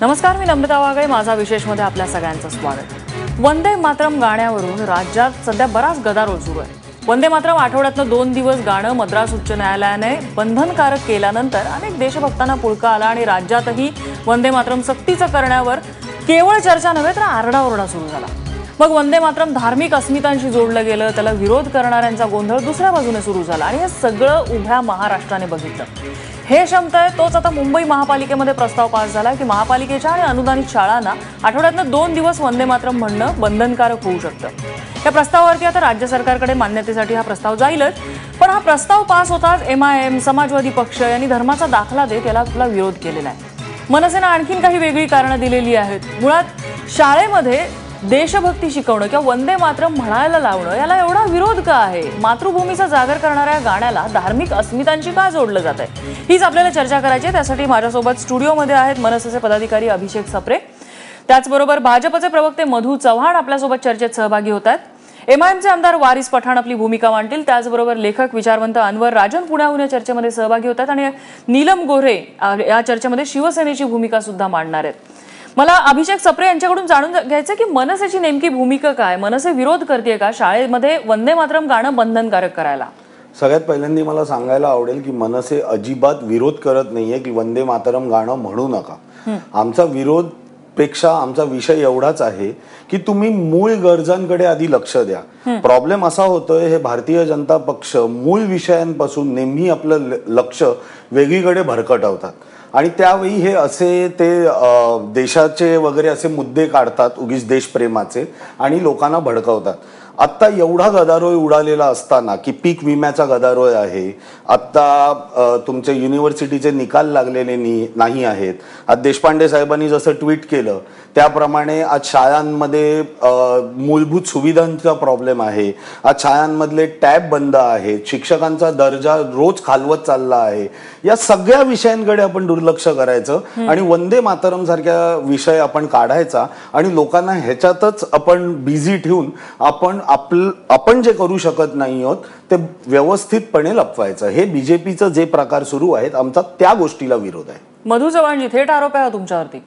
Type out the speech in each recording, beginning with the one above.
नमस्कार, मी नम्रता वागळे. माझा विशेषमध्ये आपल्या सगळ्यांचं स्वागत. वंदे मातरम गाण्यावरून राज्यात सध्या बराच गदारोळ सुरू आहे. वंदे मातरम आठवड्यातनं 2 दिवस गाणं मद्रास उच्च न्यायालयाने बंधनकारक केल्यानंतर अनेक देशभक्तांना पुळका आला आणि राज्यातही वंदे मातरम सक्तीचं करण्यावर केवळ चर्चा नव्हे तर आरडाओरडा सुरू झाला. मग वंदे मातरम धार्मिक अस्मितांशी जोडलं गेलं, त्याला विरोध करणाऱ्यांचा गोंधळ दुसऱ्या बाजूने सुरू झाला आणि हे सगळं उभ्या महाराष्ट्राने बघितलं. हे शमतंय तोच आता मुंबई महापालिकेमध्ये प्रस्ताव पास झाला की महापालिकेच्या आणि अनुदानित शाळांना आठवड्यातनं 2 दिवस वंदे मातरम म्हणणं बंधनकारक होऊ शकतं. या प्रस्तावावरती आता राज्य सरकारकडे मान्यतेसाठी हा प्रस्ताव जाईलच, पण हा प्रस्ताव पास होताच MIM, समाजवादी पक्ष यांनी धर्माचा दाखला देत याला आपला विरोध केलेला आहे. मनसेनं आणखीन काही वेगळी कारणं दिलेली आहेत. मुळात शाळेमध्ये देशभक्ती शिकवणं किंवा वंदे मातरम म्हणायला लावणं याला एवढा विरोध का आहे? मातृभूमीचा जागर करणाऱ्या गाण्याला धार्मिक अस्मितांची का जोडलं जात आहे? हीच आपल्याला चर्चा करायची आहे. त्यासाठी माझ्यासोबत स्टुडिओमध्ये आहेत मनसेचे पदाधिकारी अभिषेक सप्रे, त्याचबरोबर भाजपचे प्रवक्ते मधू चव्हाण आपल्यासोबत चर्चेत सहभागी होत आहेत. MIMचे आमदार वारिस पठाण आपली भूमिका मांडतील. त्याचबरोबर लेखक विचारवंत अनवर राजन पुण्याहून या चर्चेमध्ये सहभागी होतात आणि नीलम गोऱ्हे या चर्चेमध्ये शिवसेनेची भूमिका सुद्धा मांडणार आहेत. मला अभिषेक सप्रे यांच्याकडून जाणून घ्यायचं की मनसेची नेमकी भूमिका काय? मनसे विरोध करते का शाळेमध्ये वंदे मातरम गाणं बंधनकारक करायला? सगळ्यात पहिल्यांदा मला सांगायला आवडेल की मनसे अजिबात विरोध करत नाहीये की वंदे मातरम गाणं म्हणू नका. आमचा विरोध पेक्षा आमचा विषय एवढाच आहे की तुम्ही मूळ गरजांकडे आधी लक्ष द्या. प्रॉब्लेम असा होतोय, हे भारतीय जनता पक्ष मूळ विषयांपासून नेहमी आपलं लक्ष वेगळीकडे भरकटवतात आणि त्यावेळी हे असे ते देशाचे वगैरे असे मुद्दे काढतात उगीच देशप्रेमाचे आणि लोकांना भडकवतात. आत्ता एवढा गदारोळ उडालेला असताना की पीक विम्याचा गदारोळ आहे, आत्ता तुमचे युनिव्हर्सिटीचे निकाल लागलेले नाही आहेत. आज देशपांडे साहेबांनी जसं ट्विट केलं त्याप्रमाणे आज शाळांमध्ये मूलभूत सुविधांचा प्रॉब्लेम आहे. आज शाळांमधले टॅब बंद आहेत, शिक्षकांचा दर्जा रोज खालवत चालला आहे. या सगळ्या विषयांकडे आपण दुर्लक्ष करायचं आणि वंदे मातरम सारख्या विषय आपण काढायचा आणि लोकांना ह्याच्यातच आपण बिझी ठेवून आपण जे करू शकत नाही आहोत ते व्यवस्थितपणे लपवायचं. हे बीजेपीचं जे प्रकार सुरू आहेत, आमचा त्या गोष्टीला विरोध आहे. मधू चव्हाणजी, थेट आरोप आहे तुमच्यावरती.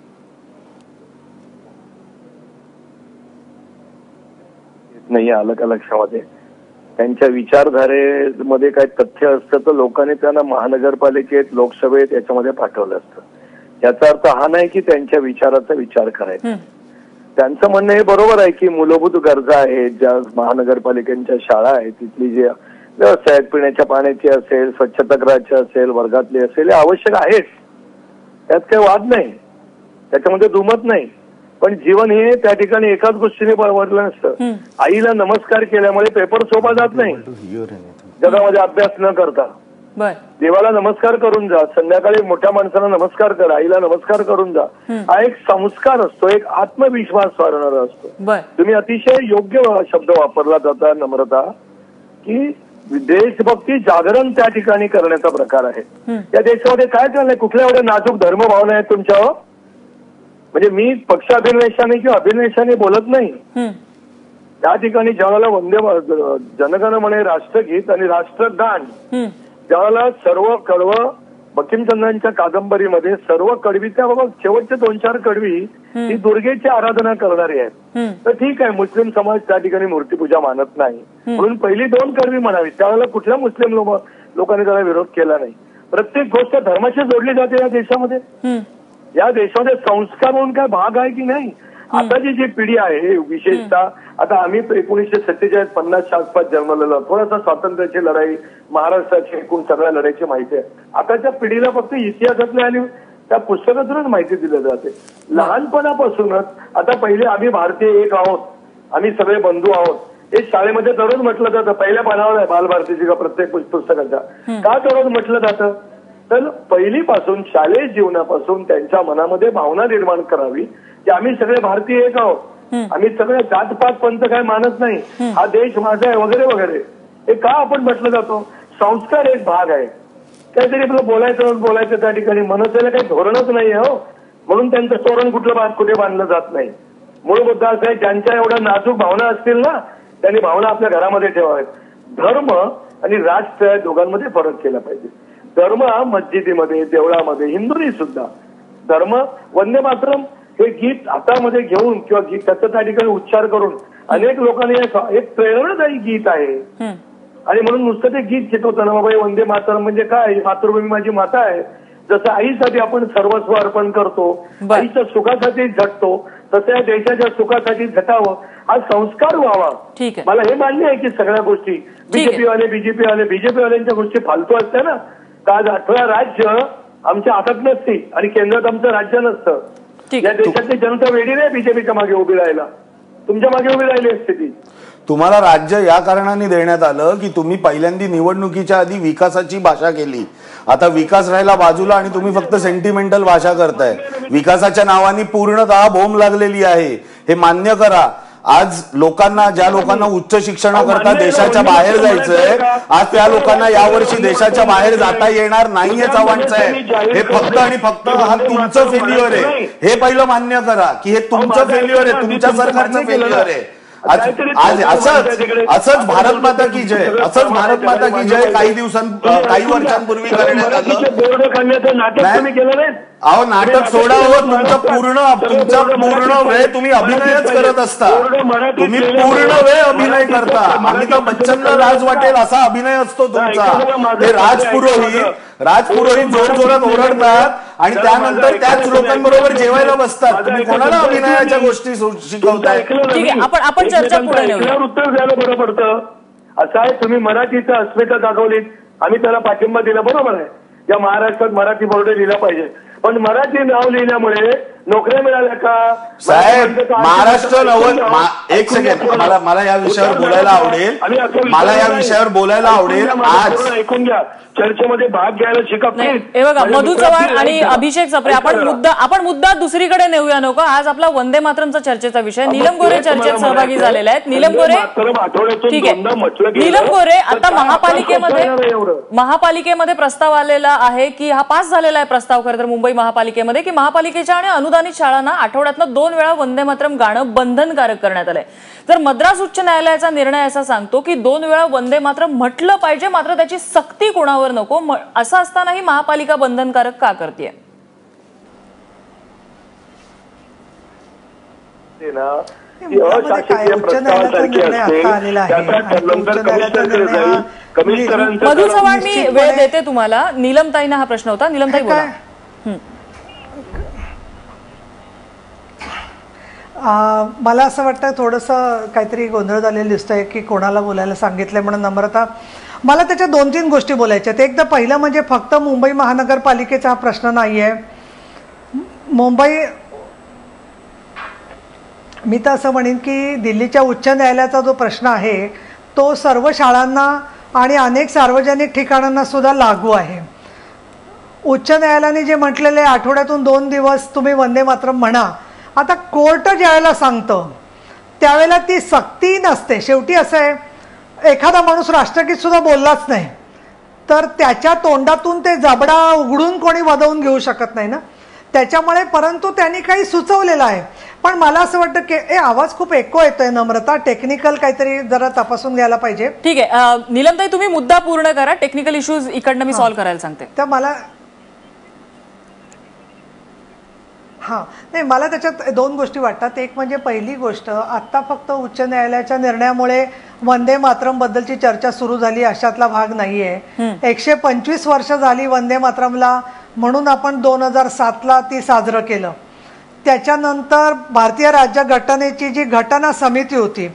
नाही आलं का लक्षामध्ये? त्यांच्या विचारधारेमध्ये काय तथ्य असतं तर लोकांनी त्यांना महानगरपालिकेत, लोकसभेत याच्यामध्ये पाठवलं असतं. याचा अर्थ हा नाही की त्यांच्या विचाराचा विचार करायचा. त्यांचं म्हणणं हे बरोबर आहे की मूलभूत गरजा आहेत, ज्या महानगरपालिकेच्या शाळा आहेत तिथली जे व्यवस्था आहेत, पिण्याच्या पाण्याची असेल, स्वच्छतागृहाची असेल, वर्गातली असेल, हे आवश्यक आहेत. त्यात काही वाद नाही, त्याच्यामध्ये दुमत नाही. पण जीवन हे त्या ठिकाणी एकाच गोष्टीने वरलं नसतं. आईला नमस्कार केल्यामुळे पेपर सोपा जात नाही जगामध्ये अभ्यास न करता. देवाला नमस्कार करून जा, संध्याकाळी मोठ्या माणसाला नमस्कार करा, आईला नमस्कार करून जा. हा एक संस्कार असतो, एक आत्मविश्वास वाढवणारा असतो. तुम्ही अतिशय योग्य शब्द वापरला जाता नम्रता, की देशभक्ती जागरण त्या ठिकाणी करण्याचा प्रकार आहे. त्या देशामध्ये काय चाललंय? कुठल्या एवढ्या नाजूक धर्मभावना आहेत तुमच्यावर? म्हणजे मी पक्ष अभिनिवेशाने किंवा अभिनिवेशाने बोलत नाही. त्या ठिकाणी ज्यावेळेला वंदे जनगण म्हणे राष्ट्रगीत आणि राष्ट्रगान, ज्यावेळेला सर्व कडवं बंकिमचंद्रांच्या कादंबरीमध्ये सर्व कडवी, त्या बाबा शेवटचे 2-4 कडवी ही दुर्गेची आराधना करणारी आहेत. तर ठीक आहे, मुस्लिम समाज त्या ठिकाणी मूर्तीपूजा मानत नाही म्हणून पहिली 2 कडवी म्हणावी. त्यावेळेला कुठल्या मुस्लिम लोकांनी त्याला विरोध केला नाही. प्रत्येक गोष्ट धर्माशी जोडली जाते या देशामध्ये. या देशामध्ये संस्कार म्हणून काय भाग आहे की नाही? आताची जी पिढी आहे, विशेषतः आता आम्ही 1947-50च्या आसपास जन्मलेलो, थोडासा स्वातंत्र्याची लढाई, महाराष्ट्राची एकूण सगळ्या लढाईची माहिती आहे. आताच्या पिढीला फक्त इतिहासातल्या आणि त्या पुस्तकातूनच माहिती दिली जाते. लहानपणापासूनच आता पहिले आम्ही भारतीय एक आहोत, आम्ही सगळे बंधू आहोत, हे शाळेमध्ये दररोज म्हटलं जातं. पहिल्या पानावर आहे बालभारतीची का प्रत्येक पुस्तकाच्या. का दररोज म्हटलं जातं? तर पहिलीपासून शालेय जीवनापासून त्यांच्या मनामध्ये भावना निर्माण करावी की आम्ही सगळे भारतीय एक आहोत, आम्ही सगळे जातपात पंथ काय मानत नाही, हा देश माझा आहे वगैरे वगैरे. हे का आपण म्हटलं जातो? संस्कार एक भाग आहे. काहीतरी आपलं बोलायचं त्या ठिकाणी मनसेला काही धोरणच नाही हो, म्हणून त्यांचं तोरण कुठे बांधलं जात नाही. मूळ मुद्दा असा आहे, ज्यांच्या एवढ्या नाजूक भावना असतील ना, त्यांनी भावना आपल्या घरामध्ये ठेवाव्यात. धर्म आणि राष्ट्र दोघांमध्ये फरक केला पाहिजे. धर्म हा मस्जिदीमध्ये, देवळामध्ये, हिंदूंनी सुद्धा धर्म वंदे मातरम हे गीत हातामध्ये घेऊन किंवा गीत त्याचं त्या ठिकाणी उच्चार करून अनेक लोकांनी एक प्रेरणादायी गीत आहे आणि म्हणून नुसतं ते गीत शिकवताना बाबा वंदे मातरम म्हणजे काय, मातृभूमी माझी माता आहे, जसं आईसाठी आपण सर्वस्व अर्पण करतो, आईच्या सुखासाठी झटतो, तसं या देशाच्या सुखासाठी झटावं हा संस्कार व्हावा. मला हे मान्य आहे की सगळ्या गोष्टी बीजेपी वाल्यांच्या गोष्टी फालतू असत्या ना, तर आज 18 राज्य आमच्या हातात नसती आणि केंद्रात आमचं राज्य नसतं. या देशातली जनता वेडी नाही बीजेपीच्या मागे उभी राहायला, तुमच्या मागे उभी राहिली असते ती. तुम्हाला राज्य या कारणाने देण्यात आलं की तुम्ही पहिल्यांदा निवडणुकीच्या आधी विकासाची भाषा केली. आता विकास राहिला बाजूला आणि तुम्ही फक्त सेंटिमेंटल भाषा करताय. विकासाच्या नावाने पूर्णतः बोंब लागलेली आहे, हे मान्य करा. आज लोकांना, ज्या लोकांना उच्च शिक्षणाकरता देशाच्या बाहेर जायचंय, आज त्या लोकांना यावर्षी देशाच्या बाहेर जाता येणार नाहीये चव्हाण साहेब. हे फक्त आणि फक्त हा तुमचं फेल्युअर आहे, हे पहिलं मान्य करा की हे तुमचं फेल्युअर आहे, तुमच्या सरकारचं फेल्युअर आहे. आज असंच भारत माता की जय, असंच भारत माता की जय काही वर्षांपूर्वी करण्यात आलं. अहो नाटक सोडा हो, तुमचा पूर्ण वेळ तुम्ही अभिनयच करत असता, तुम्ही पूर्ण वेळ अभिनय करता. अमिताभ बच्चनला लाज वाटेल असा अभिनय असतो तुमचा. ते राजपुरोहित जोरजोरात ओरडतात आणि त्यानंतर त्याच लोकांबरोबर जेवायला बसतात. तुम्ही कोणाला अभिनयाच्या गोष्टी शिकवताय? आपण चर्चा पुढे नेऊया. उत्तर द्यायला बरं पडतं. असं आहे, तुम्ही मराठीचं अस्मिता दाखवलीत, आम्ही त्याला पाठिंबा दिला, बरोबर आहे. या महाराष्ट्रात मराठी बोर्ड लिहिला पाहिजे, पण मराठी नाव लिहिल्यामुळे नोकऱ्या मिळाल्या का साहेब? महाराष्ट्र एक सेकंड, मला या विषयावर बोलायला आवडेल. आज ऐकून घ्या, चर्चेमध्ये भाग घ्यायला शिका. हे बघा, मधू चव्हाण आणि अभिषेक सप्रे, आपण मुद्दा दुसरीकडे नेऊया नको. आज आपला वंदे मातरमचा चर्चेचा विषय. नीलम गोरे चर्चेत सहभागी झालेले आहेत. नीलम गोरे, ठीक आहे. नीलम गोरे, आता महापालिकेमध्ये प्रस्ताव आलेला आहे की हा पास झालेला आहे प्रस्ताव खरं तर मुंबई महापालिकेमध्ये, की महापालिकेच्या आणि अनुदानित शाळांना आठवड्यातनं 2 वेळा वंदे मातरम गाणं बंधनकारक करण्यात आलंय. तर मद्रास उच्च न्यायालयाचा निर्णय असा सांगतो की 2 वेळा वंदे मातरम म्हटलं पाहिजे, मात्र त्याची सक्ती कोणावर नको. असं असतानाही महापालिका बंधनकारक का करते? मधू चव्हाण, मी वेळ देते तुम्हाला. नीलमताईंना हा प्रश्न होता. नीलमताई बोला. मला असं वाटतं थोडंसं काहीतरी गोंधळ झालेलं दिसतंय की कोणाला बोलायला सांगितलंय म्हणून. नम्रता, मला त्याच्या 2-3 गोष्टी बोलायच्या. एकदा पहिलं म्हणजे फक्त मुंबई महानगरपालिकेचा हा प्रश्न नाही आहे. मी तर असं म्हणेन की दिल्लीच्या उच्च न्यायालयाचा जो प्रश्न आहे तो सर्व शाळांना आणि अनेक सार्वजनिक ठिकाणांना सुद्धा लागू आहे. उच्च न्यायालयाने जे म्हटलेले आठवड्यातून 2 दिवस तुम्ही वंदे मातरम म्हणा, आता कोर्ट ज्यावेळेला सांगतं त्यावेळेला ती सक्ती नसते. शेवटी असं आहे, एखादा माणूस राष्ट्रगीत सुद्धा बोललाच नाही तर त्याच्या तोंडातून ते जबडा उघडून कोणी वदवून घेऊ शकत नाही ना. त्याच्यामुळे परंतु त्यांनी काही सुचवलेलं आहे. पण मला असं वाटतं की आवाज खूप एको येतोय. नम्रता, टेक्निकल काहीतरी जरा तपासून घ्यायला पाहिजे. ठीक आहे नीलमताई, तुम्ही मुद्दा पूर्ण करा. टेक्निकल इश्यूज इकडनं मी सॉल्व्ह करायला सांगते. तर मला त्याच्यात 2 गोष्टी वाटतात. एक म्हणजे पहिली गोष्ट, आत्ता फक्त उच्च न्यायालयाच्या निर्णयामुळे वंदे मातरम बद्दलची चर्चा सुरू झाली अशातला भाग नाहीये. 125 वर्ष झाली वंदे मातरमला, म्हणून आपण 2007ला ती साजरं केलं. त्याच्यानंतर भारतीय राज्यघटनेची जी घटना समिती होती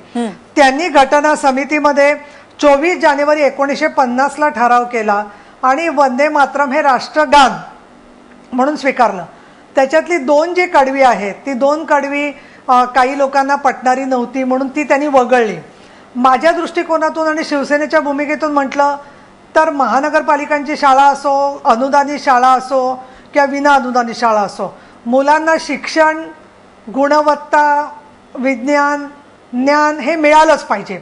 त्यांनी घटना समितीमध्ये 24 जानेवारी 1950ला ठराव केला आणि वंदे मातरम हे राष्ट्रगान म्हणून स्वीकारलं. त्याच्यातली 2 जी कडवी आहेत ती 2 कडवी काही लोकांना पटणारी नव्हती म्हणून ती त्यांनी वगळली. माझ्या दृष्टिकोनातून आणि शिवसेनेच्या भूमिकेतून म्हटलं तर महानगरपालिकांची शाळा असो, अनुदानित शाळा असो किंवा विना अनुदानित शाळा असो, मुलांना शिक्षण, गुणवत्ता, विज्ञान, ज्ञान हे मिळालंच पाहिजे.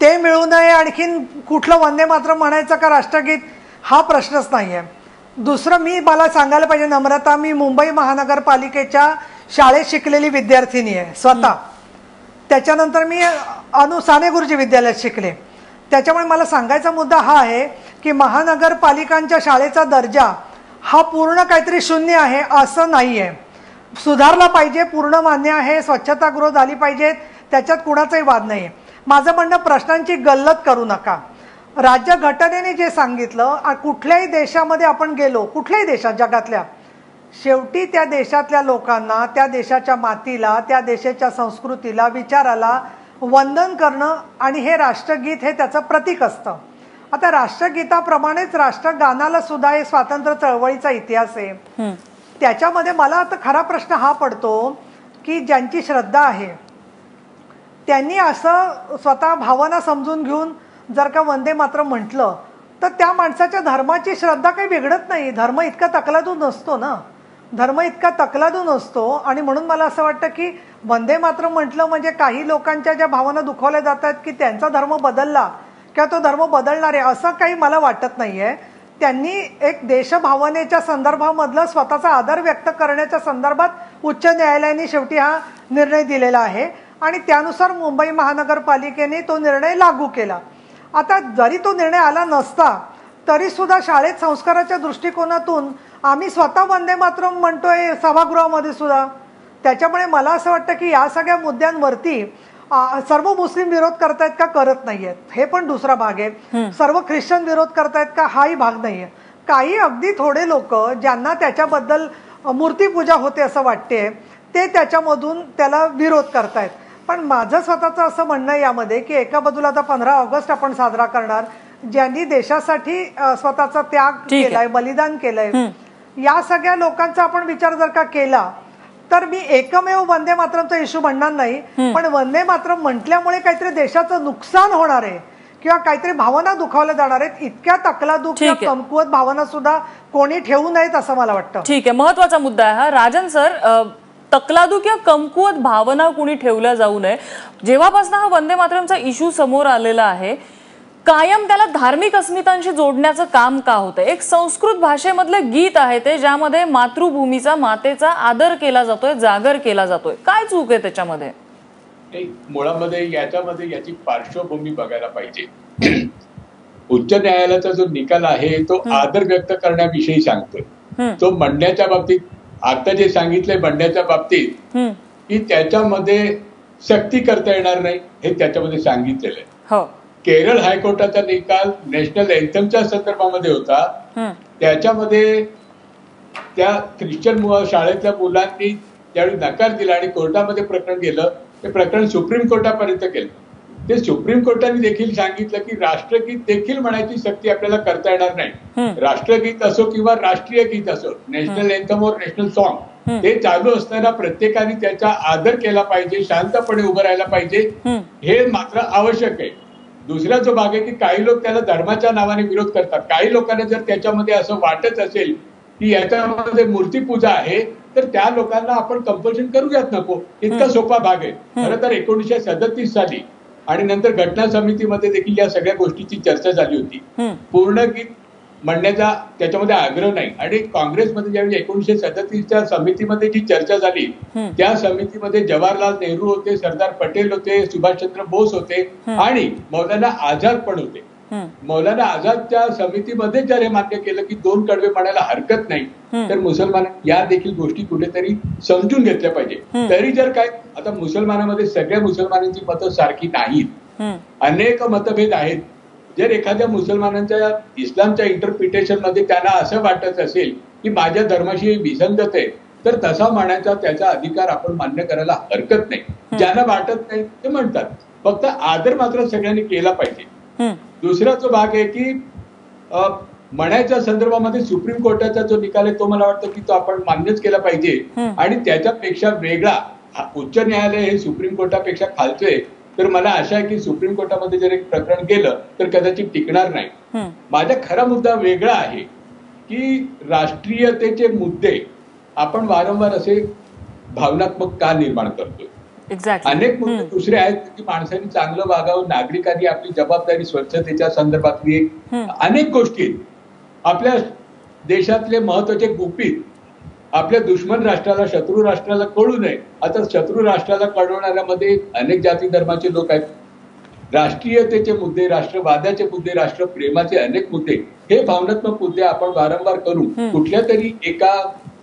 ते मिळू नये आणखीन कुठलं वंदे मातरम म्हणायचं का राष्ट्रगीत हा प्रश्नच नाही आहे. दुसरं मला सांगायला पाहिजे नम्रता, मी मुंबई महानगरपालिकेच्या शाळेत शिकलेली विद्यार्थिनी आहे स्वतः. त्याच्यानंतर मी साने गुरुजी विद्यालयात शिकले. त्याच्यामुळे मला सांगायचा मुद्दा हा आहे की महानगरपालिकांच्या शाळेचा दर्जा हा पूर्ण काहीतरी शून्य आहे असं नाहीये. सुधारला पाहिजे, पूर्ण मान्य आहे. स्वच्छतागृह झाली पाहिजेत, त्याच्यात कुणाचाही वाद नाहीये. माझं म्हणणं, प्रश्नांची गल्लत करू नका. राज्यघटनेने जे सांगितलं, कुठल्याही देशामध्ये आपण गेलो, कुठल्याही देशात जगातल्या, शेवटी त्या देशातल्या लोकांना, त्या देशाच्या मातीला, त्या देशाच्या संस्कृतीला, विचाराला वंदन करणं आणि हे राष्ट्रगीत हे त्याचं प्रतीक असतं. आता राष्ट्रगीताप्रमाणेच राष्ट्रगानाला सुद्धा हे स्वातंत्र्य चळवळीचा इतिहास आहे. त्याच्यामध्ये मला आता खरा प्रश्न हा पडतो की ज्यांची श्रद्धा आहे त्यांनी असं स्वतः भावना समजून घेऊन जर का वंदे मातरम म्हटलं तर त्या माणसाच्या धर्माची श्रद्धा काही बिघडत नाही. धर्म इतका तकलादू नसतो ना, धर्म इतका तकलादू नसतो. आणि म्हणून मला असं वाटतं की वंदे मातरम म्हटलं म्हणजे काही लोकांच्या ज्या भावना दुखावल्या जातात की त्यांचा धर्म बदलला किंवा तो धर्म बदलणार आहे असं काही मला वाटत नाहीये. त्यांनी एक देशभावनेच्या संदर्भामधलं स्वतःचा आदर व्यक्त करण्याच्या संदर्भात उच्च न्यायालयाने शेवटी हा निर्णय दिलेला आहे आणि त्यानुसार मुंबई महानगरपालिकेने तो निर्णय लागू केला. आता जरी तो निर्णय आला नसता तरी सुद्धा शाळेत संस्काराच्या दृष्टिकोनातून आम्ही स्वतः वंदे मातरम म्हणतोय सभागृहामध्ये सुद्धा. त्याच्यामुळे मला असं वाटतं की या सगळ्या मुद्द्यांवरती सर्व मुस्लिम विरोध करतायत का, करत नाहीयेत, हे पण दुसरा भाग आहे. सर्व ख्रिश्चन विरोध करतायत का, हाही भाग नाहीये. काही अगदी थोडे लोक ज्यांना त्याच्याबद्दल मूर्तीपूजा होते असं वाटते ते त्याच्यामधून त्याला विरोध करतायत. पण माझं स्वतःचं असं म्हणणं आहे यामध्ये की एका बाजूला आता 15 ऑगस्ट आपण साजरा करणार, ज्यांनी देशासाठी स्वतःचा त्याग केलाय, बलिदान केलंय, या सगळ्या लोकांचा आपण विचार जर का केला तर मी एकमेव वंदे मातरमचा इश्यू म्हणणार नाही. पण वंदे मातरम म्हटल्यामुळे काहीतरी देशाचं नुकसान होणार आहे किंवा काहीतरी भावना दुखावल्या जाणार आहेत, इतक्या तकलादू किंवा कमकुवत भावना सुद्धा कोणी ठेवू नयेत असं मला वाटतं. ठीक आहे, महत्वाचा मुद्दा आहे हा. राजन सर, तकलादू किंवा कमकुवत भावना कुणी ठेवल्या जाऊ नये. जेव्हापासून हा वंदे मातरमचा इश्यू समोर आलेला आहे कायम त्याला धार्मिक अस्मितांशी जोडण्याचं काम का होतं? एक संस्कृत भाषेमधलं गीत आहे ते, ज्यामध्ये मातृभूमीचा, मातेचा आदर केला जातोय, जागर केला जातोय. काय चूक आहे त्याच्यामध्ये? मुळामध्ये याच्यामध्ये याची पार्श्वभूमी बघायला पाहिजे. उच्च न्यायालयाचा जो निकाल आहे तो आदर व्यक्त करण्याविषयी सांगतोय. तो म्हणण्याच्या बाबतीत, आता जे सांगितलंय म्हणण्याच्या बाबतीत की त्याच्यामध्ये सक्ती करता येणार नाही हे त्याच्यामध्ये सांगितलेलं आहे. केरळ हायकोर्टाचा निकाल नॅशनल एंथमच्या संदर्भामध्ये होता. त्याच्यामध्ये त्या ख्रिश्चन शाळेतल्या मुलांनी त्यावेळी नकार दिला आणि कोर्टामध्ये प्रकरण गेलं. ते प्रकरण सुप्रीम कोर्टापर्यंत गेलं. ते सुप्रीम कोर्टाने देखील सांगितलं की राष्ट्रगीत देखील म्हणायची सक्ती आपल्याला करता येणार नाही. राष्ट्रगीत असो किंवा राष्ट्रीय गीत असो, नॅशनल एंथम और नॅशनल सॉन्ग, ते चालू असताना प्रत्येकाने त्याचा आदर केला पाहिजे, शांतपणे उभं राहायला पाहिजे, हे मात्र आवश्यक आहे. दुसरा जो भाग आहे की काही लोक त्याला धर्माच्या नावाने विरोध करतात. काही लोकांना जर त्याच्यामध्ये असं वाटत असेल की याच्यामध्ये मूर्तीपूजा आहे तर त्या लोकांना आपण कंपल्शन करूयात नको, इतका सोपा भाग आहे. खरं तर 1937 साली आणि नंतर घटना समितीमध्ये देखील या सगळ्या गोष्टीची चर्चा झाली होती. पूर्ण गीत म्हणण्याचा त्याच्यामध्ये आग्रह नाही. आणि काँग्रेसमध्ये ज्यावेळी 1937च्या समितीमध्ये जी चर्चा झाली त्या समितीमध्ये जवाहरलाल नेहरू होते, सरदार पटेल होते, सुभाषचंद्र बोस होते आणि मौलाना आझाद पण होते. मौलाना आझादच्या समितीमध्ये जर हे मान्य केलं की 2 कडवे म्हणायला हरकत नाही तर मुसलमानांनी या देखील गोष्टी कुठेतरी समजून घेतल्या पाहिजे. तरी जर काय, आता मुसलमानामध्ये सगळ्या मुसलमानांची मतं सारखी नाहीत, अनेक मतभेद आहेत. जर एखाद्या मुसलमानांच्या इस्लामच्या इंटरप्रिटेशन मध्ये त्यांना असं वाटत असेल की माझ्या धर्माशी विसंगत आहे तर तसा म्हणायचा त्याचा अधिकार आपण मान्य करायला हरकत नाही. ज्यांना वाटत नाही ते म्हणतात, फक्त आदर मात्र सगळ्यांनी केला पाहिजे. दुसरा जो भाग आहे की म्हणायच्या संदर्भामध्ये सुप्रीम कोर्टाचा जो निकाल आहे तो मला वाटतं की तो आपण मान्यच केला पाहिजे. आणि त्याच्यापेक्षा वेगळा उच्च न्यायालय हे सुप्रीम कोर्टापेक्षा खालचंय तर मला आशा आहे की सुप्रीम कोर्टामध्ये जर एक प्रकरण गेलं तर कदाचित टिकणार नाही. माझा खरा मुद्दा वेगळा आहे की राष्ट्रीयतेचे मुद्दे आपण वारंवार असे भावनात्मक का निर्माण करतोय. अनेक मुद्दे दुसरे आहेत की माणसांनी चांगलं वागावं, नागरिकांनी आपली जबाबदारी, स्वच्छतेच्या संदर्भातली अनेक गोष्टी आपल्या देशातले महत्वाचे गुपित आपल्या दुश्मन राष्ट्राला, शत्रू राष्ट्राला कळू नये. आता शत्रू राष्ट्राला कळवणाऱ्यामध्ये अनेक जाती धर्माचे लोक आहेत. राष्ट्रीयतेचे मुद्दे, राष्ट्रवादाचे मुद्दे, राष्ट्रप्रेमाचे अनेक मुद्दे हे भावनात्मक मुद्दे आपण वारंवार करून कुठल्या तरी एका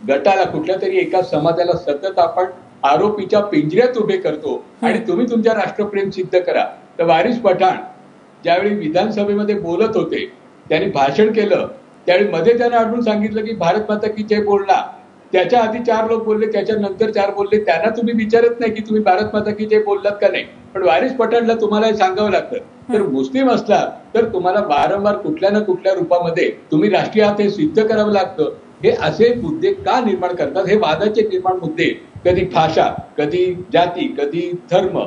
गटाला, कुठल्या तरी एका समाजाला सतत आपण आरोपीच्या पिंजऱ्यात उभे करतो आणि तुम्ही तुमच्या राष्ट्रप्रेम सिद्ध करा. तर वारिस पठाण ज्यावेळी विधानसभेमध्ये बोलत होते, त्यांनी भाषण केलं, त्यावेळी मध्ये त्याने आढळून सांगितलं की भारत माता की जय बोलला. त्याच्या आधी 4 लोक बोलले, त्याच्यानंतर 4 बोलले. त्यांना तुम्ही विचारत नाही की तुम्ही भारत माता की जय बोललात का नाही. पण वारिस पठाणला तुम्हाला हे सांगावं लागतं. तर मुस्लिम असला तर तुम्हाला वारंवार कुठल्या ना कुठल्या रूपामध्ये तुम्ही राष्ट्रीय हे सिद्ध करावं लागतं. हे असे मुद्दे का निर्माण करतात? हे वादाचे निर्माण मुद्दे, कधी भाषा, कधी जाती, कधी धर्म,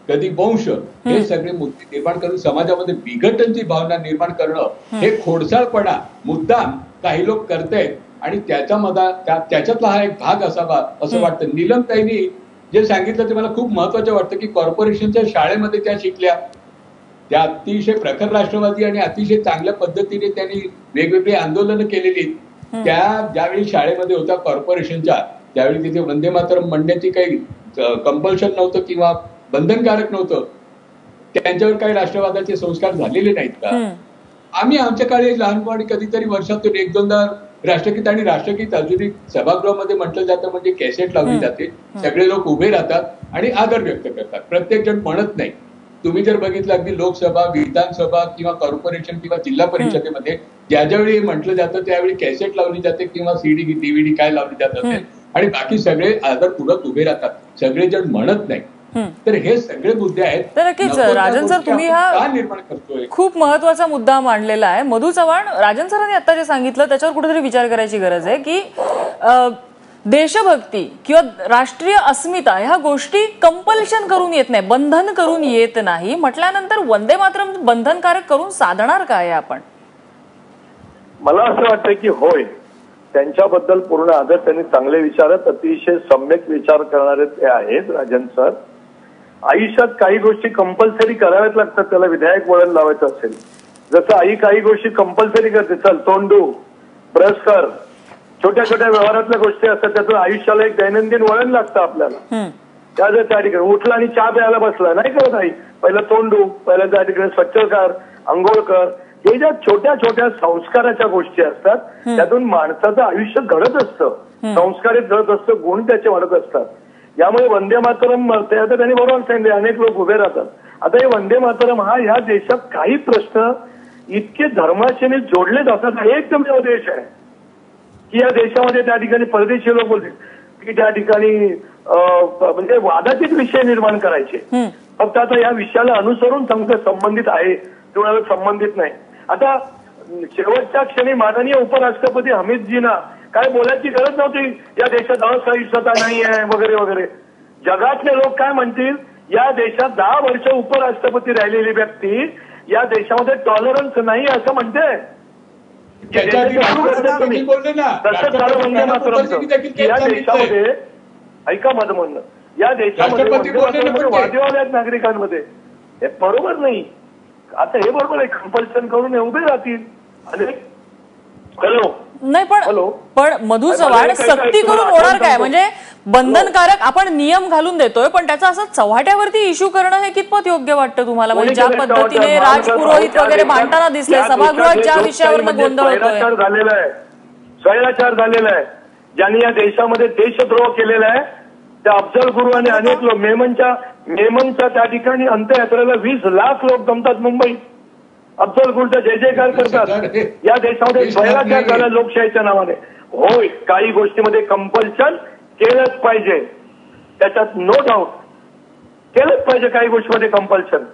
कधी वंश, हे सगळे मुद्दे निर्माण करून समाजामध्ये विघटनची भावना निर्माण करणं हे खोडसाळपणा मुद्दाम काही लोक करतायत आणि त्याच्यातला हा एक भाग असावा असं वाटतं. नीलमताईंनी जे सांगितलं ते मला खूप महत्वाचं वाटतं की कॉर्पोरेशनच्या शाळेमध्ये त्या शिकल्या, त्या अतिशय प्रखर राष्ट्रवादी आणि अतिशय चांगल्या पद्धतीने त्यांनी वेगवेगळी आंदोलनं केलेली. त्या ज्यावेळी शाळेमध्ये होत्या कॉर्पोरेशनच्या, त्यावेळी तिथे वंदे मातरम म्हणण्याची काही कंपल्शन नव्हतं किंवा बंधनकारक नव्हतं. त्यांच्यावर काही राष्ट्रवादाचे संस्कार झालेले नाहीत का? आम्ही आमच्या काळी लहानपणी कधीतरी वर्षातून 1-2दा राष्ट्रगीत आणि राष्ट्रगीत अजूनही सभागृहामध्ये म्हटलं जातं, म्हणजे कॅसेट लावली जाते, सगळे लोक उभे राहतात आणि आदर व्यक्त करतात. प्रत्येक जण म्हणत नाही. तुम्ही जर बघितलं अगदी लोकसभा, विधानसभा किंवा कॉर्पोरेशन किंवा जिल्हा परिषदेमध्ये ज्यावेळी म्हटलं जातं त्यावेळी कॅसेट लावली जाते किंवा सीडी डीव्हीडी काय लावली जात असेल आणि बाकी सगळे आदरपूर्वक उभे राहतात, सगळेजण म्हणत नाही. तर हे सगळे मुद्दे आहेत. तर नक्कीच राजन सर, तुम्ही हा निर्माण करतोय खूप महत्वाचा मुद्दा मांडलेला आहे. मधु चव्हाण, राजन सरांनी आता जे सांगितलं त्याच्यावर कुठेतरी विचार करायची गरज आहे की देशभक्ती किंवा राष्ट्रीय अस्मिता ह्या गोष्टी कंपल्शन करून येत नाही, बंधन करून येत नाही म्हटल्यानंतर वंदे मातरम बंधनकारक करून साधणार काय आपण? मला असं वाटतं की होय, त्यांच्याबद्दल पूर्ण आदर, त्यांनी चांगले विचारत, अतिशय सम्यक विचार करणारे ते आहेत राजन सर. आयुष्यात काही गोष्टी कंपल्सरी कराव्याच लागतात. त्याला विधायक वळण लावायचं असेल, जसं आई काही गोष्टी कंपल्सरी करते, चल तोंडू, ब्रश कर, छोट्या छोट्या व्यवहारातल्या गोष्टी असतात, त्यातून आयुष्याला एक दैनंदिन वळण लागतं आपल्याला. त्या ठिकाणी उठला आणि चहा प्यायला बसला, नाही करत आई, पहिला तोंडू, पहिला त्या ठिकाणी स्वच्छ कर, अंघोळ कर. हे ज्या छोट्या छोट्या संस्काराच्या गोष्टी असतात त्यातून माणसाचं आयुष्य घडत असतं, संस्कारित घडत असतं, गुण त्याचे वाढत असतात. यामुळे वंदे मातरम आता त्यांनी बरोबर सांगितले, अनेक लोक उभे राहतात. आता हे वंदे मातरम हा ह्या देशात काही प्रश्न इतके धर्माचे जोडले जातात. हा एकमेव देश आहे की या देशामध्ये त्या ठिकाणी परदेशी लोक बोलतील की त्या ठिकाणी म्हणजे वादाचेच विषय निर्माण करायचे. फक्त आता या विषयाला अनुसरून संबंधित आहे किंवा संबंधित नाही. आता शेवटच्या क्षणी माननीय उपराष्ट्रपती हमीदजींना काय बोलायची गरज नव्हती, या देशात असहिष्णुता नाही आहे वगैरे वगैरे. जगातले लोक काय म्हणतील, या देशात 10 वर्ष उपराष्ट्रपती राहिलेली व्यक्ती या देशामध्ये टॉलरन्स नाही असं म्हणते. तसंच झालं वंदे मातरमचं. या देशामध्ये ऐका माझं म्हणणं, या देशामध्ये वादविवाद आहेत नागरिकांमध्ये, हे बरोबर नाही. आता हे बरोबर आहे, कंपल्शन करून हे उभे राहतील. हॅलो नाही, पण मधु चव्हाण, सक्ती करून होणार काय? म्हणजे बंधनकारक आपण नियम घालून देतोय, पण त्याचा असं चव्हाट्यावरती इश्यू करणं हे कितपत योग्य वाटतं तुम्हाला? म्हणजे ज्या पद्धतीने राजपुरोहित वगैरे भांडताना दिसले सभागृहात, ज्या विषयावर गोंधळ होतोय, स्वैराचार झालेला आहे, ज्यांनी या देशामध्ये देशद्रोह केलेला आहे, त्या अफजल गुरु आणि अनेक लोक, मेमनच्या त्या ठिकाणी अंत्ययात्रेला 20 लाख लोक जमतात मुंबईत, अफजल गुरुचा जय जयकार करतात. या देशामध्ये स्वैराचार झाला लोकशाहीच्या नावाने. होय, काही गोष्टीमध्ये कंपल्शन केलंच पाहिजे, त्याच्यात नो डाऊट केलंच पाहिजे काही गोष्टीमध्ये कंपल्शन.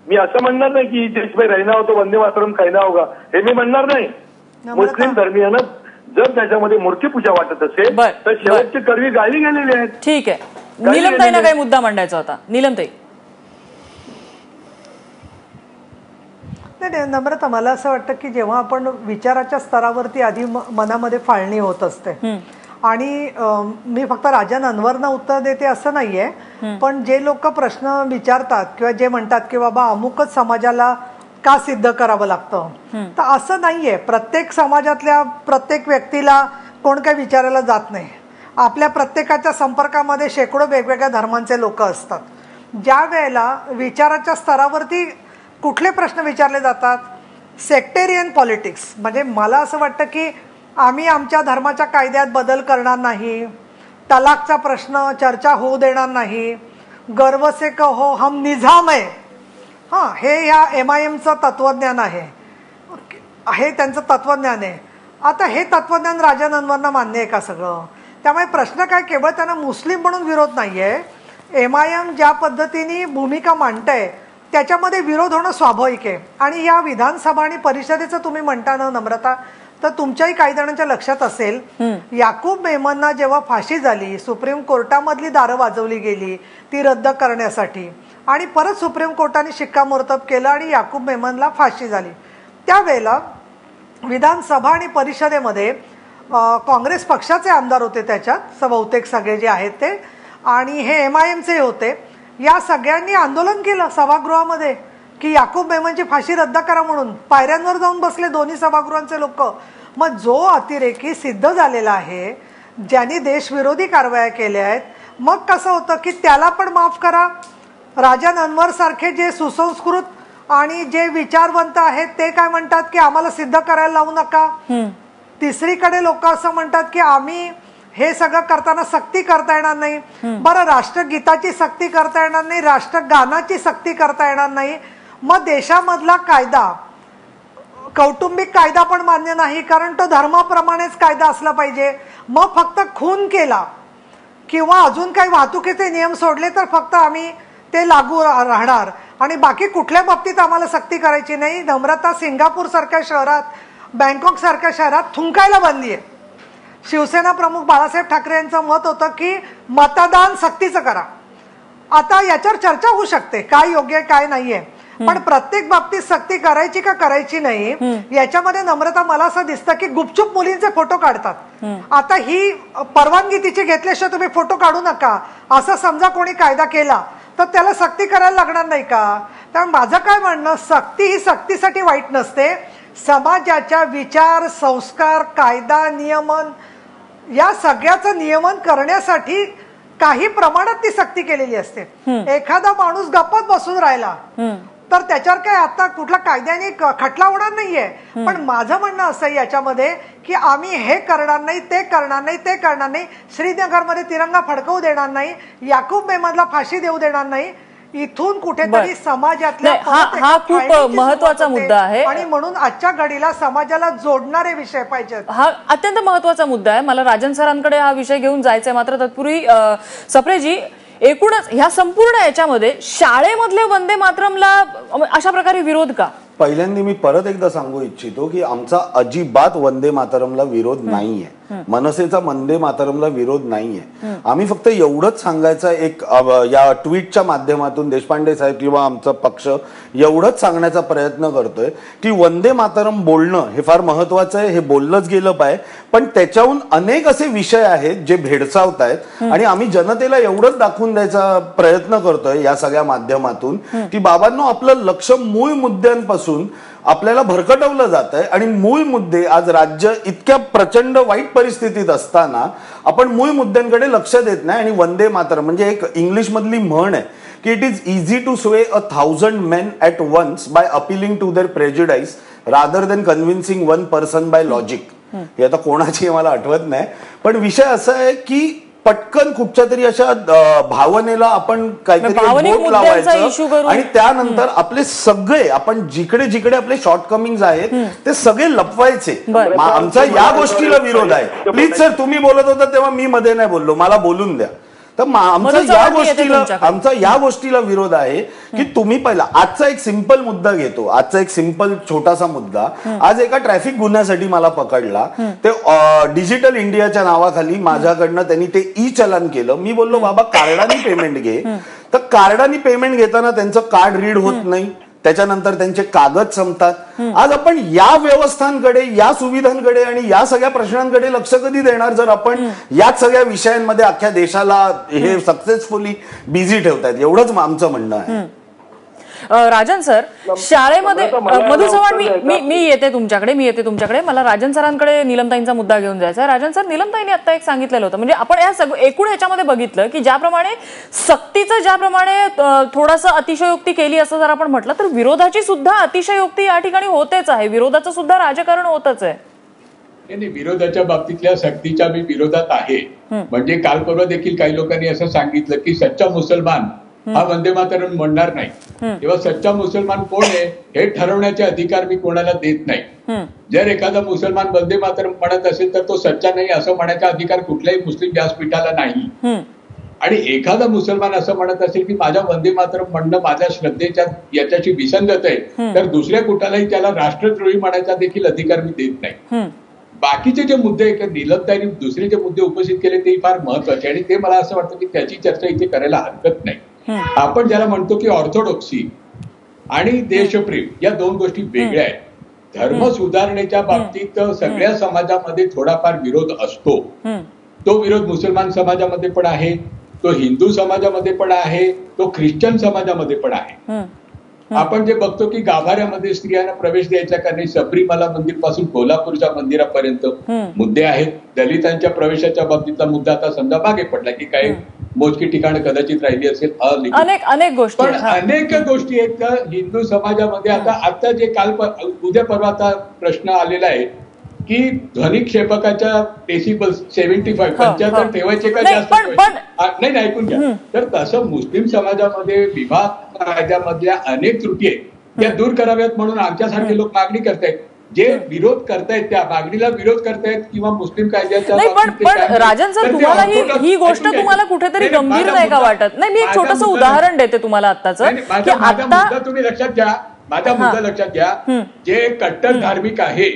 मी असं म्हणणार नाही की देशभाई रहना हो तो वंदे मातरम कहना होगा, हे मी म्हणणार नाही. मुस्लिम धर्मीयांना जर त्याच्यामध्ये मूर्तीपूजा वाटत असेल तर शेवटची कडवी गाली गेलेली आहेत. ठीक आहे. नीलमताईंना काही मुद्दा मांडायचा होता. नीलमताई. नाही नम्रता, मला असं वाटतं की जेव्हा आपण विचाराच्या स्तरावरती आधी मनामध्ये फाळणी होत असते, आणि मी फक्त राजन अनवरनं उत्तर देते असं नाहीये, पण जे लोक प्रश्न विचारतात किंवा जे म्हणतात की बाबा अमुकच समाजाला का सिद्ध करावं लागतं, तर असं नाहीये. प्रत्येक समाजातल्या प्रत्येक व्यक्तीला कोण काय विचारायला जात नाही. आपल्या प्रत्येकाच्या संपर्कामध्ये शेकडो वेगवेगळ्या धर्मांचे लोक असतात. ज्या वेळेला विचाराच्या स्तरावरती कुठले प्रश्न विचारले जातात, सेक्टेरियन पॉलिटिक्स, म्हणजे मला असं वाटतं की आम्ही आमच्या धर्माच्या कायद्यात बदल करणार नाही, तलाकचा प्रश्न चर्चा होऊ देणार नाही, गर्व से कहो हम निजाम आहे, हां, हे या MIMचं तत्वज्ञान आहे, हे त्यांचं तत्वज्ञान आहे. आता हे तत्वज्ञान राजन अनवरना मान्य आहे का सगळं? त्यामुळे प्रश्न काय, केवळ त्यांना मुस्लिम म्हणून विरोध नाहीये. MIM ज्या पद्धतीने भूमिका मांडतंय त्याच्यामध्ये विरोध होणं स्वाभाविक आहे. आणि या विधानसभा आणि परिषदेचं तुम्ही म्हणता ना नम्रता, तर तुमच्याही काही जणांच्या लक्षात असेल, याकूब मेमनना जेव्हा फाशी झाली, सुप्रीम कोर्टामधली दारं वाजवली गेली ती रद्द करण्यासाठी, आणि परत सुप्रीम कोर्टाने शिक्कामोर्तब केलं आणि याकूब मेमनला फाशी झाली. त्यावेळेला विधानसभा आणि परिषदेमध्ये काँग्रेस पक्षाचे आमदार होते, त्याच्यात बहुतेक सगळे जे आहेत ते, आणि हे MIMचे होते. या सगळ्यांनी आंदोलन केलं सभागृहामध्ये की याकूब मेमनची फाशी रद्द करा म्हणून. पायऱ्यांवर जाऊन बसले दोन्ही सभागृहांचे लोक. मग जो अतिरेकी सिद्ध झालेला आहे, ज्यांनी देशविरोधी कारवाया केल्या आहेत, मग कसं होतं की त्याला पण माफ करा. राजन अनवर सारखे जे सुसंस्कृत आणि जे विचारवंत आहेत ते काय म्हणतात की आम्हाला सिद्ध करायला लावू नका. तिसरीकडे लोक असं म्हणतात की आम्ही हे सगळं करताना सक्ती करता येणार नाही. बरं, राष्ट्रगीताची सक्ती करता येणार नाही, राष्ट्रगानाची सक्ती करता येणार नाही. मग देशामधला कायदा, कौटुंबिक कायदा पण मान्य नाही, कारण तो धर्माप्रमाणेच कायदा असला पाहिजे. मग फक्त खून केला किंवा अजून काही वाहतुकीचे नियम सोडले तर फक्त आम्ही ते लागू राहणार, आणि बाकी कुठल्या बाबतीत आम्हाला सक्ती करायची नाही. नम्रता, सिंगापूर सारख्या शहरात, बँकॉक सारख्या शहरात थुंकायला बंदी आहे. शिवसेना प्रमुख बाळासाहेब ठाकरे यांचं मत होतं की मतदान सक्तीचं करा. आता याच्यावर चर्चा होऊ शकते काय योग्य आहे काय नाहीये, पण प्रत्येक बाबतीत सक्ती करायची का करायची नाही याच्यामध्ये नम्रता मला असं दिसतं की गुपचूप मुलींचे फोटो काढतात. आता ही परवानगी तिची घेतल्याशिवाय तुम्ही फोटो काढू नका असं समजा कोणी कायदा केला तर त्याला सक्ती करायला लागणार नाही का? त्यामुळे माझं काय म्हणणं, सक्ती ही सक्तीसाठी वाईट नसते. समाजाच्या विचार, संस्कार, कायदा, नियमन या सगळ्याचं नियमन करण्यासाठी काही प्रमाणात ती सक्ती केलेली असते. एखादा माणूस गप्पत बसून राहिला तर त्याच्यावर काय आता कुठला कायद्याने खटला होणार नाहीये. पण माझं म्हणणं असं याच्यामध्ये की आम्ही हे करणार नाही, ते करणार नाही, ते करणार नाही, श्रीनगरमध्ये तिरंगा फडकवू देणार नाही, याकूब मेमनला फाशी देऊ देणार नाही. इथून कुठेतरी समाजातल्या हा खूप महत्वाचा मुद्दा आहे आणि म्हणून आजच्या घडीला समाजाला जोडणारे विषय पाहिजेत. हा अत्यंत महत्वाचा मुद्दा आहे. मला राजन सरांकडे हा विषय घेऊन जायचंय. मात्र तत्पूर्वी सप्रेजी, एकूणच ह्या संपूर्ण याच्यामध्ये शाळेमधले वंदे मातरमला अशा प्रकारे विरोध का? पहिल्यांदा मी परत एकदा सांगू इच्छितो की आमचा अजिबात वंदे मातरमला विरोध नाहीये, मनसेचा वंदे मातरमला विरोध नाहीये. आम्ही फक्त एवढंच सांगायचं एक या ट्विटच्या माध्यमातून देशपांडे साहेब किंवा आमचा पक्ष एवढंच सांगण्याचा प्रयत्न करतोय की वंदे मातरम बोलणं हे फार महत्वाचं आहे, हे बोललंच गेलं पाहिजे, पण त्याच्याहून अनेक असे विषय आहेत जे भेडसावत आहेत आणि आम्ही जनतेला एवढंच दाखवून द्यायचा प्रयत्न करतोय या सगळ्या माध्यमातून की बाबांनो, आपलं लक्ष मूळ मुद्द्यांपासून आपल्याला भरकटवलं जात आहे आणि मूळ मुद्दे आज राज्य इतक्या प्रचंड वाईट परिस्थितीत असताना आपण मूळ मुद्द्यांकडे लक्ष देत नाही. आणि वंदे मातरम म्हणजे एक इंग्लिश मधली म्हण आहे की it is easy to sway 1,000 men at once by appealing to their prejudice rather than convincing one person by logic. हे आता कोणाची मला आठवत नाही, पण विषय असा आहे की पटकन कुठच्या तरी अशा भावनेला आपण काहीतरी बोट लावायचं आणि त्यानंतर आपले सगळे आपण जिकडे जिकडे आपले शॉर्टकमिंग्स आहेत ते सगळे लपवायचे. आमचा या गोष्टीला विरोध आहे. प्लीज सर, तुम्ही बोलत होता तेव्हा मी मध्ये नाही बोललो, मला बोलून द्या. तर आमचा या गोष्टीला विरोध आहे की तुम्ही पहिला आजचा एक सिंपल मुद्दा घेतो. आजचा एक सिंपल छोटासा मुद्दा, आज एका ट्रॅफिक गुन्ह्यासाठी मला पकडला. ते डिजिटल इंडियाच्या नावाखाली माझ्याकडनं त्यांनी ते ई चलन केलं. मी बोललो बाबा कार्डाने पेमेंट घे. तर कार्डाने पेमेंट घेताना त्यांचं कार्ड रीड होत नाही, त्याच्यानंतर त्यांचे कागद संपतात. आज आपण या व्यवस्थांकडे, या सुविधांकडे आणि या सगळ्या प्रश्नांकडे लक्ष कधी देणार जर आपण याच सगळ्या विषयांमध्ये अख्ख्या देशाला हे सक्सेसफुली बिझी ठेवतायत. एवढंच आमचं म्हणणं आहे. राजन सर, शाळेमध्ये मधु चव्हाण, मी येते तुमच्याकडे मला राजन सरांकडे निलमताईंचा मुद्दा घेऊन जायचा. राजन सर, निलमताईंनी आता एक सांगितलेलं होतं, म्हणजे आपण या एकूण ह्याच्यामध्ये बघितलं की ज्याप्रमाणे सक्तीचं ज्याप्रमाणे थोडंसं अतिशयोक्ती केली असं जर आपण म्हटलं तर विरोधाची सुद्धा अतिशयोक्ती या ठिकाणी होतेच आहे, विरोधाचं सुद्धा राजकारण होतच आहे. नाही, विरोधाच्या बाबतीतल्या सक्तीच्या मी विरोधात आहे. म्हणजे काल परवा देखील काही लोकांनी असं सांगितलं की सच्चा मुसलमान हा वंदे मातरम म्हणणार नाही. तेव्हा सच्चा मुसलमान कोण आहे हे ठरवण्याचे अधिकार मी कोणाला देत नाही. जर एखादा मुसलमान वंदे मातरम म्हणत असेल तर तो सच्चा नाही असं म्हणायचा अधिकार कुठल्याही मुस्लिम व्यासपीठाला नाही. आणि एखादा मुसलमान असं म्हणत असेल की माझ्या वंदे मातरम म्हणणं माझ्या श्रद्धेच्या याच्याशी विसंगत आहे तर दुसऱ्या कुठलाही त्याला राष्ट्रद्रोही म्हणायचा देखील अधिकार मी देत नाही. बाकीचे जे मुद्दे निलमताईंनी दुसरे जे मुद्दे उपस्थित केले ते फार महत्वाचे आणि ते मला असं वाटतं की त्याची चर्चा इथे करायला हरकत नाही. आपण ज्याला म्हणतो की ऑर्थोडॉक्सी आणि देशप्रेम या दोन गोष्टी वेगळ्या आहेत. धर्म सुधारणेच्या बाबतीत सगळ्या समाजामध्ये थोडाफार विरोध असतो. तो विरोध मुसलमान समाजामध्ये पण आहे, तो हिंदू समाजामध्ये पण आहे, तो ख्रिश्चन समाजामध्ये पण आहे. आपण जे बघतो की गाभाऱ्यामध्ये स्त्रियांना प्रवेश द्यायचा का नाही, सबरीमाला मंदिर पासून कोल्हापूरच्या मंदिरापर्यंत मुद्दे आहेत. दलितांच्या प्रवेशाच्या बाबतीतला मुद्दा आता समजा मागे पडला की काही मोजकी ठिकाणं कदाचित राहिली असेल, अनेक गोष्टी, पण अनेक गोष्टी आहेत का हिंदू समाजामध्ये. आता जे काल उद्या परवाचा प्रश्न आलेला आहे की ध्वनिक्षेपकाच्या डेसिबल्स 75 ठेवायचे का जास्त नाही, ऐकून घ्या. तर तसं मुस्लिम समाजामध्ये विवाह कायद्यामधल्या अनेक त्रुटी आहेत त्या दूर कराव्यात म्हणून आमच्यासारखे लोक मागणी करतायत. जे विरोध करतायत त्या मागणीला विरोध करतायत किंवा मुस्लिम कायद्याच्या पण राजन सर, तुम्हाला ही गोष्ट तुम्हाला कुठेतरी गंभीर नाही का वाटत? नाही, मी एक छोटंसं उदाहरण देते तुम्हाला आत्ताचं की आता तुम्ही लक्षात घ्या, माझा मुद्दा लक्षात घ्या. जे कट्टर धार्मिक आहे,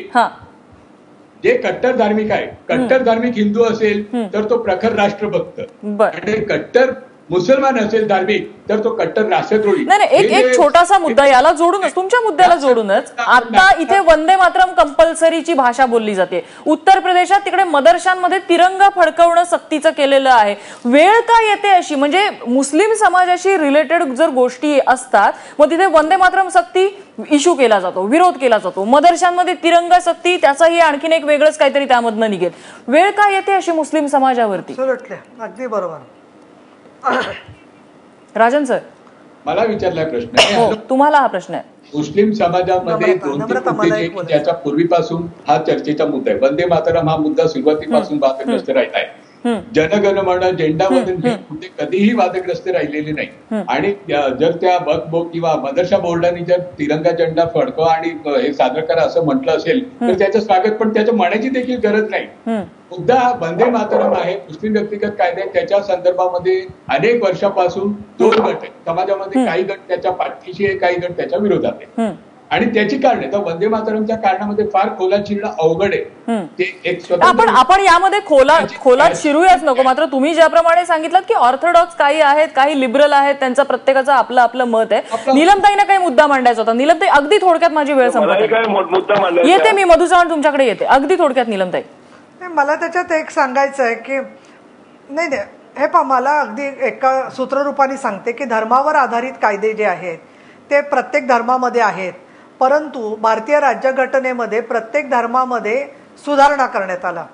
कट्टर धार्मिक हिंदू असेल तर तो प्रखर राष्ट्रभक्त, आणि कट्टर मुसलमान असेल धार्मिक तर तो कट्टर राष्ट्रद्रोही. नाही, एक छोटासा मुद्दा याला जोडूनच, तुमच्या मुद्द्याला जोडूनच, आता इथे वंदे मातरम कंपल्सरीची भाषा बोलली जाते. उत्तर प्रदेशात तिकडे मदरशांमध्ये तिरंगा फडकवणं सक्तीचं केलेलं आहे. वेळ का येते अशी, म्हणजे मुस्लिम समाजाशी रिलेटेड जर गोष्टी असतात मग तिथे वंदे मातरम सक्ती इश्यू केला जातो, विरोध केला जातो. मदरशांमध्ये तिरंगा सक्ती, त्याचाही आणखीन एक वेगळंच काहीतरी त्यामधनं निघेल. वेळ का येते अशी मुस्लिम समाजावरती? अगदी बरोबर. राजन सर, मला विचारलाय प्रश्न, तुम्हाला हा प्रश्न आहे. मुस्लिम समाजामध्ये दोन तीन मुद्दे ज्याचा पूर्वीपासून हा चर्चेचा मुद्दा आहे. वंदे मातरम हा मुद्दा सुरुवातीपासून वादग्रस्त राहिला आहे. जनगणमन, झेंडावंदन हे मुद्दे कधीही वादग्रस्त राहिलेले नाही. आणि जर त्या वक्फ किंवा मदरसा बोर्डाने जर तिरंगा झेंडा फडकवा आणि हे सादर करा असं म्हटलं असेल तर त्याचं स्वागत, पण त्याचं म्हणायची देखील गरज नाही. मुद्दा वंदे मातरम आहे. मुस्लिम व्यक्तिगत कायदे त्याच्या संदर्भामध्ये अनेक वर्षापासून दोन गट आहेत समाजामध्ये. काही गट त्याच्या पाठीशी आहे, काही गट त्याच्या विरोधात आहे. आणि त्याची कारणे तर वंदे मातरमच्या कारणामध्ये फार खोलात शिरणं अवघड आहे. ते एक आपण यामध्ये खोलात शिरूयाच नको. मात्र तुम्ही ज्याप्रमाणे सांगितलं की ऑर्थोडॉक्स काही आहेत, काही लिबरल आहेत, त्यांचं प्रत्येकाचं आपलं मत आहे. निलमताईंना काही मुद्दा मांडायचा होता. निलमताई, अगदी थोडक्यात, माझी वेळ संपत येते, मी मधु चव्हाण तुमच्याकडे येते. अगदी थोडक्यात निलमताई. मला त्याच्यात एक सांगायचं आहे की नाही, हे पहा, मला अगदी एका सूत्ररूपाने सांगते की धर्मावर आधारित कायदे जे आहेत ते प्रत्येक धर्मामध्ये आहेत, परंतु भारतीय राज्यघटनेमध्ये प्रत्येक धर्मामध्ये सुधारणा करण्यात आला.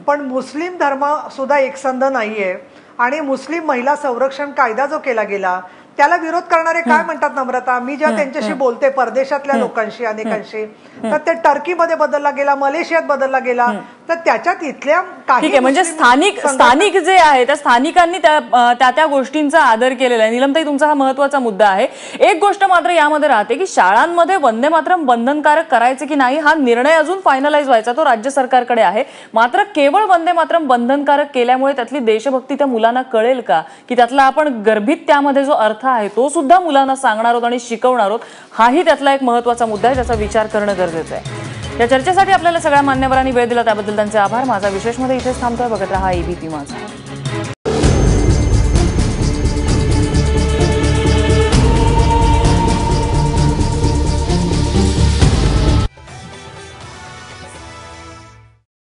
पण मुस्लिम धर्म सुद्धा एकसंध नाहीये आणि मुस्लिम महिला संरक्षण कायदा जो केला गेला त्याला विरोध करणारे काय म्हणतात नम्रता, मी जेव्हा त्यांच्याशी बोलते परदेशातल्या लोकांशी अनेकांशी, तर ते टर्कीमध्ये बदलला गेला, मलेशियात बदलला गेला, तर त्याच्यात इथल्या काही म्हणजे स्थानिक जे आहे त्या स्थानिकांनी त्या गोष्टींचा आदर केलेला आहे. निलमताई, तुमचा हा महत्वाचा मुद्दा आहे. एक गोष्ट मात्र यामध्ये राहते की शाळांमध्ये वंदे मातरम बंधनकारक करायचे की नाही हा निर्णय अजून फायनलाइज व्हायचा, तो राज्य सरकारकडे आहे. मात्र केवळ वंदे मातरम बंधनकारक केल्यामुळे त्यातली देशभक्ती त्या मुलांना कळेल का, की त्यातला आपण गर्भित त्यामध्ये जो अर्थ आहे तो सुद्धा मुलांना सांगणार आहोत आणि शिकवणार आहोत, हाही त्यातला एक महत्वाचा मुद्दा आहे ज्याचा विचार करणं गरजेचं आहे. या चर्चेसाठी आपल्याला सगळ्या मान्यवरांनी वेळ दिला त्याबद्दल त्यांचे आभार. माझा विशेषमध्ये इथेच थांबतोय. बघत रहा एबीपी माझा.